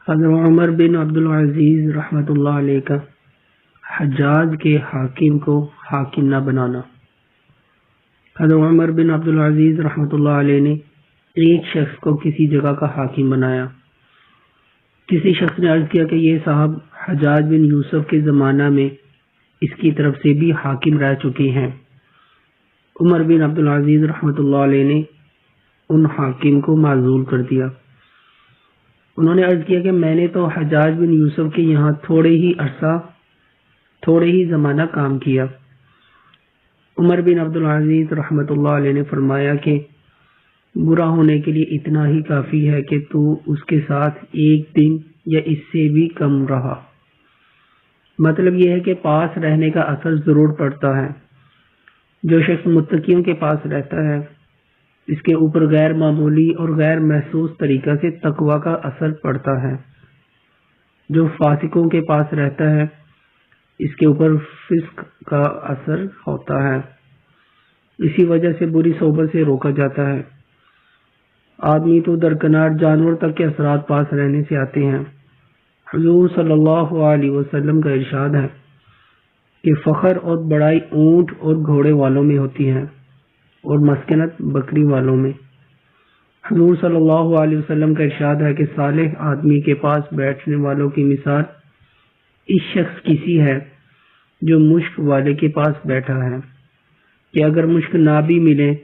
حضرت عمر بن عبدالعزیز رحمۃ اللہ علیہ کا حجاج کے حاکم کو حاکم نہ بنانا۔ حضرت عمر بن عبدالعزیز رحمۃ اللہ علیہ نے ایک شخص کو کسی جگہ کا حاکم بنایا۔ کسی شخص نے عرض کیا کہ یہ صاحب حجاج بن یوسف کے زمانہ میں اس کی طرف سے بھی حاکم رہ چکے ہیں۔ عمر بن عبدالعزیز رحمۃ اللہ علیہ نے ان حاکم کو معزول کر دیا۔ انہوں نے عرض کیا کہ میں نے تو حجاج بن یوسف کے یہاں تھوڑے ہی زمانہ کام کیا۔ عمر بن عبدالعزیز رحمۃ اللہ علیہ نے فرمایا کہ برا ہونے کے لیے اتنا ہی کافی ہے کہ تو اس کے ساتھ ایک دن یا اس سے بھی کم رہا۔ مطلب یہ ہے کہ پاس رہنے کا اثر ضرور پڑتا ہے۔ جو شخص متقیوں کے پاس رہتا ہے اس کے اوپر غیر معمولی اور غیر محسوس طریقہ سے تقوی کا اثر پڑتا ہے۔ جو فاسقوں کے پاس رہتا ہے اس کے اوپر فسق کا اثر ہوتا ہے۔ اسی وجہ سے بری صحبت سے روکا جاتا ہے۔ آدمی تو درکنار جانور تک کے اثرات پاس رہنے سے آتے ہیں۔ حضور صلی اللہ علیہ وسلم کا ارشاد ہے کہ فخر اور بڑائی اونٹ اور گھوڑے والوں میں ہوتی ہے اور مسکنت بکری والوں میں۔ حضور صلی اللہ علیہ وسلم کا ارشاد ہے کہ صالح آدمی کے پاس بیٹھنے والوں کی مثال اس شخص کی سی ہے جو مشک والے کے پاس بیٹھا ہے کہ اگر مشک نہ بھی ملے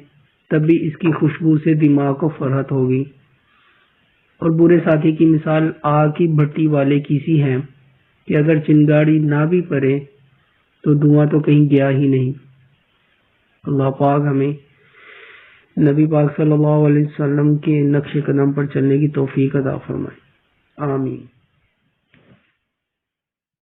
تب بھی اس کی خوشبو سے دماغ کو فرحت ہوگی۔ اور برے ساتھی کی مثال آگ کی بھٹی والے کی سی ہے کہ اگر چنگاڑی نہ بھی پڑے تو دھواں تو کہیں گیا ہی نہیں۔ اللہ پاک ہمیں نبی پاک صلی اللہ علیہ وسلم کے نقش قدم پر چلنے کی توفیق عطا فرمائے، آمین۔